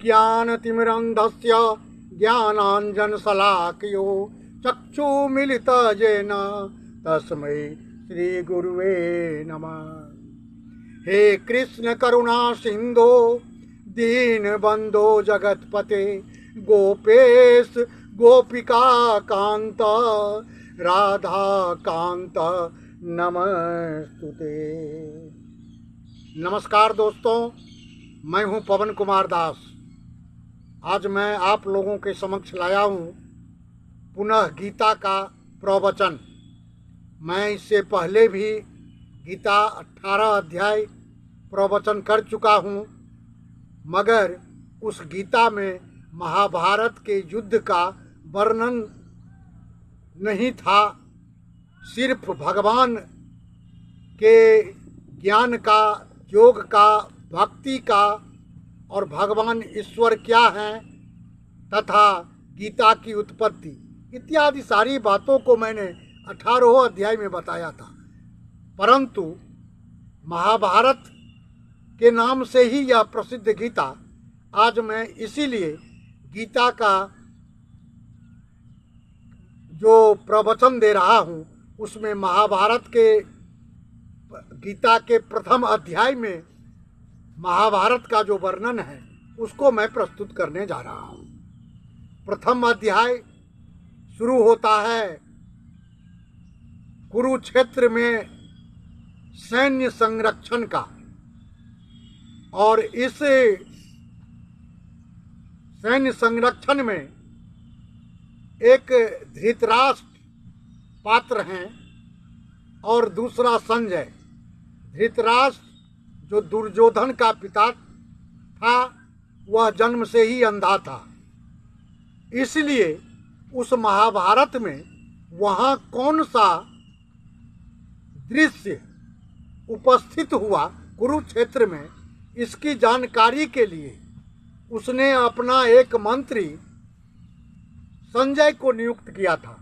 अज्ञानतिमिरन्धस्य ज्ञानाञ्जनशलाकयो चक्षुर्मिलितं तस्मै श्रीगुरुवे नमः। हे कृष्ण करुणा सिंधो दीनबंधो जगतपते गोपेश गोपिका कांत राधा कांत नमस्तुते। नमस्कार दोस्तों, मैं हूं पवन कुमार दास। आज मैं आप लोगों के समक्ष लाया हूं पुनः गीता का प्रवचन। मैं इससे पहले भी गीता 18 अध्याय प्रवचन कर चुका हूं, मगर उस गीता में महाभारत के युद्ध का वर्णन नहीं था। सिर्फ भगवान के ज्ञान का, योग का, भक्ति का और भगवान ईश्वर क्या हैं तथा गीता की उत्पत्ति इत्यादि सारी बातों को मैंने 18 अध्याय में बताया था। परंतु महाभारत के नाम से ही यह प्रसिद्ध गीता, आज मैं इसीलिए गीता का जो प्रवचन दे रहा हूँ उसमें महाभारत के गीता के प्रथम अध्याय में महाभारत का जो वर्णन है उसको मैं प्रस्तुत करने जा रहा हूँ। प्रथम अध्याय शुरू होता है कुरुक्षेत्र में सैन्य संरक्षण का, और इस सैन्य संरक्षण में एक धृतराष्ट्र पात्र हैं और दूसरा संजय। धृतराष्ट्र जो दुर्योधन का पिता था वह जन्म से ही अंधा था, इसलिए उस महाभारत में वहाँ कौन सा दृश्य उपस्थित हुआ कुरुक्षेत्र में, इसकी जानकारी के लिए उसने अपना एक मंत्री संजय को नियुक्त किया था।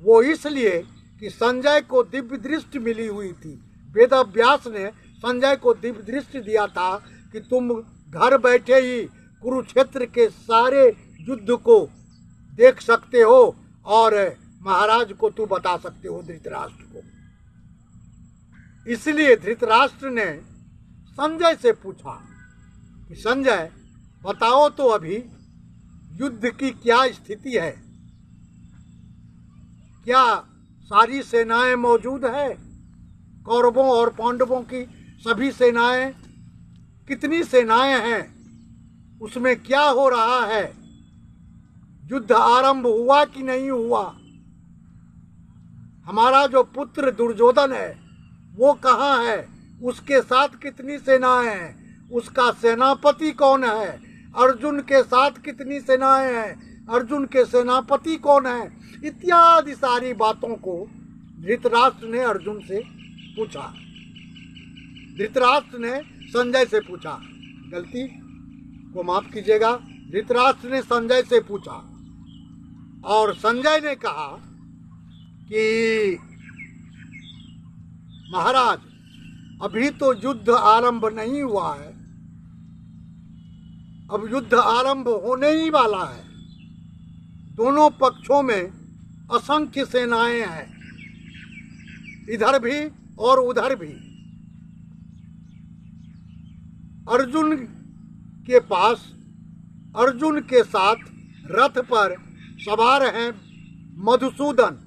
वो इसलिए कि संजय को दिव्य दृष्टि मिली हुई थी। वेद व्यास ने संजय को दिव्य दृष्टि दिया था कि तुम घर बैठे ही कुरुक्षेत्र के सारे युद्ध को देख सकते हो और महाराज को तू बता सकते हो, धृतराष्ट्र को। इसलिए धृतराष्ट्र ने संजय से पूछा कि संजय बताओ तो अभी युद्ध की क्या स्थिति है, क्या सारी सेनाएं मौजूद है, कौरवों और पांडवों की सभी सेनाएं, कितनी सेनाएं हैं, उसमें क्या हो रहा है, युद्ध आरंभ हुआ कि नहीं हुआ, हमारा जो पुत्र दुर्योधन है वो कहाँ है, उसके साथ कितनी सेनाएं हैं, उसका सेनापति कौन है, अर्जुन के साथ कितनी सेनाएं हैं, अर्जुन के सेनापति कौन है, इत्यादि सारी बातों को धृतराष्ट्र ने अर्जुन से पूछा। धृतराष्ट्र ने संजय से पूछा, गलती को माफ कीजिएगा, धृतराष्ट्र ने संजय से पूछा और संजय ने कहा कि महाराज अभी तो युद्ध आरंभ नहीं हुआ है, अब युद्ध आरंभ होने ही वाला है। दोनों पक्षों में असंख्य सेनाएं हैं, इधर भी और उधर भी। अर्जुन के पास, अर्जुन के साथ रथ पर सवार हैं मधुसूदन,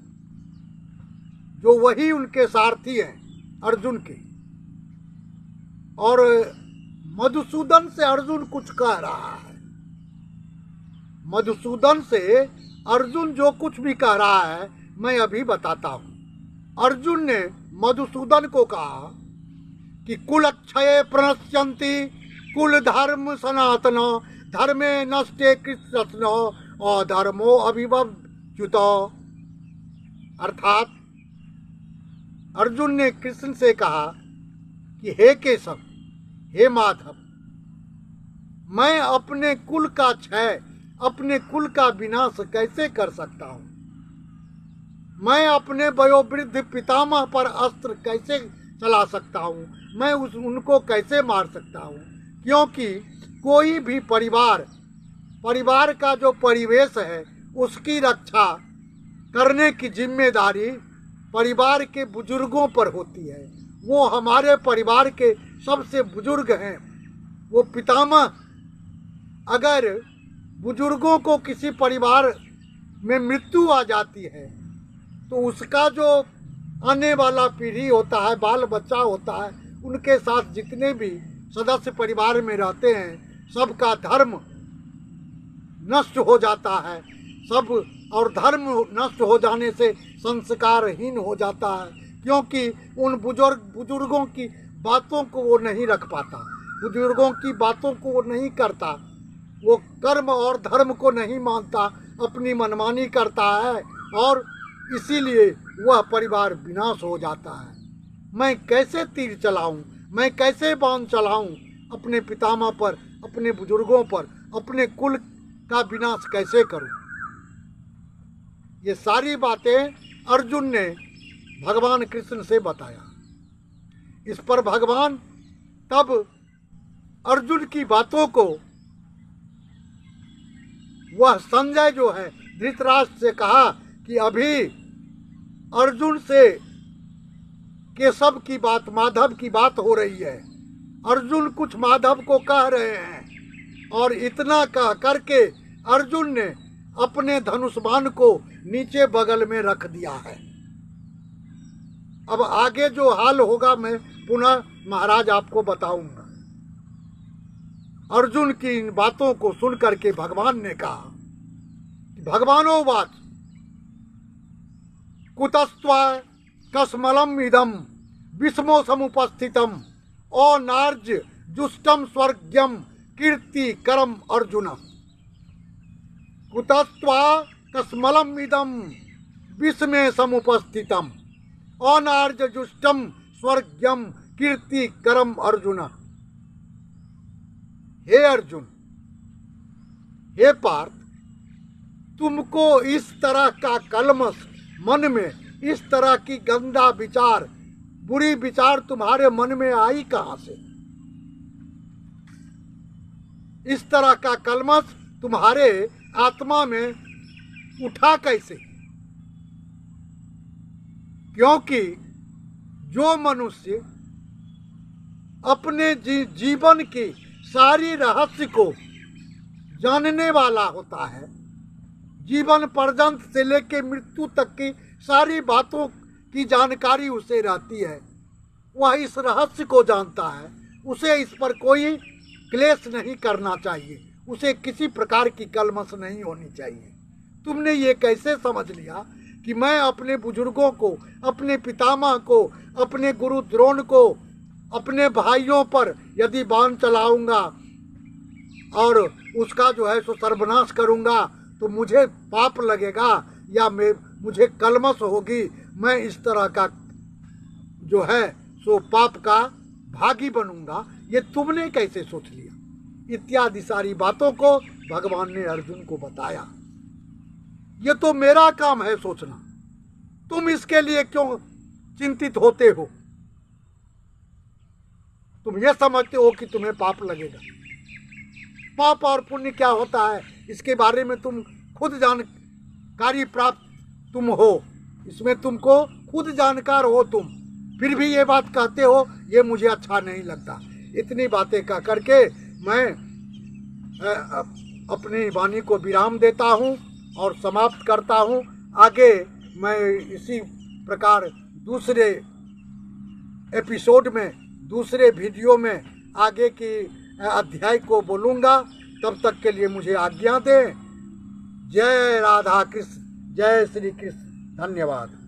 जो वही उनके सारथी हैं अर्जुन के, और मधुसूदन से अर्जुन कुछ कह रहा है। मधुसूदन से अर्जुन जो कुछ भी कह रहा है मैं अभी बताता हूँ। अर्जुन ने मधुसूदन को कहा कि कुलक्षये प्रणश्यन्ति कुल धर्म सनातन धर्मे नष्टे कृष्ण अधर्मो अभिवज्युत। अर्थात अर्जुन ने कृष्ण से कहा कि हे केशव, हे माधव, मैं अपने कुल का क्षय, अपने कुल का विनाश कैसे कर सकता हूँ, मैं अपने वयोवृद्ध पितामह पर अस्त्र कैसे चला सकता हूँ, मैं उनको कैसे मार सकता हूँ, क्योंकि कोई भी परिवार परिवार का जो परिवेश है उसकी रक्षा करने की जिम्मेदारी परिवार के बुजुर्गों पर होती है। वो हमारे परिवार के सबसे बुजुर्ग हैं, वो पितामह। अगर बुजुर्गों को किसी परिवार में मृत्यु आ जाती है तो उसका जो आने वाला पीढ़ी होता है, बाल बच्चा होता है, उनके साथ जितने भी सदस्य परिवार में रहते हैं सबका धर्म नष्ट हो जाता है। सब और धर्म नष्ट हो जाने से संस्कारहीन हो जाता है, क्योंकि उन बुजुर्गों की बातों को वो नहीं रख पाता, बुजुर्गों की बातों को वो नहीं करता, वो कर्म और धर्म को नहीं मानता, अपनी मनमानी करता है और इसीलिए वह परिवार विनाश हो जाता है। मैं कैसे तीर चलाऊं, मैं कैसे बाण चलाऊं अपने पितामह पर, अपने बुजुर्गों पर, अपने कुल का विनाश कैसे करूं? ये सारी बातें अर्जुन ने भगवान कृष्ण से बताया। इस पर भगवान तब अर्जुन की बातों को वह संजय जो है धृतराष्ट्र से कहा कि अभी अर्जुन से केशव की बात, माधव की बात हो रही है। अर्जुन कुछ माधव को कह रहे हैं और इतना कह करके अर्जुन ने अपने धनुष बाण को नीचे बगल में रख दिया है। अब आगे जो हाल होगा मैं पुनः महाराज आपको बताऊंगा। अर्जुन की इन बातों को सुन करके भगवान ने कहा, भगवानोवाच कुतस्त्वा कस्मलम इदम विस्मो समुपस्थितम अनार्ज जुष्टम स्वर्ग्यम कीर्ति करम अर्जुन। कुतस्त्वा कस्मलम इदम विस्मे समुपस्थितम अनार्ज जुष्टम स्वर्ग्यम कीर्ति करम अर्जुन। हे अर्जुन, हे पार्थ, तुमको इस तरह का कलमश मन में, इस तरह की गंदा विचार, बुरी विचार तुम्हारे मन में आई कहां से? इस तरह का कलमश तुम्हारे आत्मा में उठा कैसे? क्योंकि जो मनुष्य अपने जीवन की सारी रहस्य को जानने वाला होता है, जीवन पर्यंत से लेकर मृत्यु तक की सारी बातों की जानकारी उसे रहती है, वह इस रहस्य को जानता है। उसे इस पर कोई क्लेश नहीं करना चाहिए, उसे किसी प्रकार की कलमश नहीं होनी चाहिए। तुमने ये कैसे समझ लिया कि मैं अपने बुजुर्गों को, अपने पितामह को, अपने गुरु द्रोण को, अपने भाइयों पर यदि बाण चलाऊंगा और उसका जो है सो सर्वनाश करूंगा तो मुझे पाप लगेगा या मुझे कलमश होगी, मैं इस तरह का जो है सो पाप का भागी बनूंगा, ये तुमने कैसे सोच लिया? इत्यादि सारी बातों को भगवान ने अर्जुन को बताया। ये तो मेरा काम है सोचना, तुम इसके लिए क्यों चिंतित होते हो? तुम ये समझते हो कि तुम्हें पाप लगेगा। पाप और पुण्य क्या होता है इसके बारे में तुम खुद जानकारी प्राप्त तुम हो, इसमें तुमको खुद जानकार हो तुम, फिर भी ये बात कहते हो, ये मुझे अच्छा नहीं लगता। इतनी बातें कह करके मैं अपनी वाणी को विराम देता हूँ और समाप्त करता हूँ। आगे मैं इसी प्रकार दूसरे एपिसोड में, दूसरे वीडियो में आगे की अध्याय को बोलूँगा। तब तक के लिए मुझे आज्ञा दें। जय राधा कृष्ण, जय श्री कृष्ण। धन्यवाद।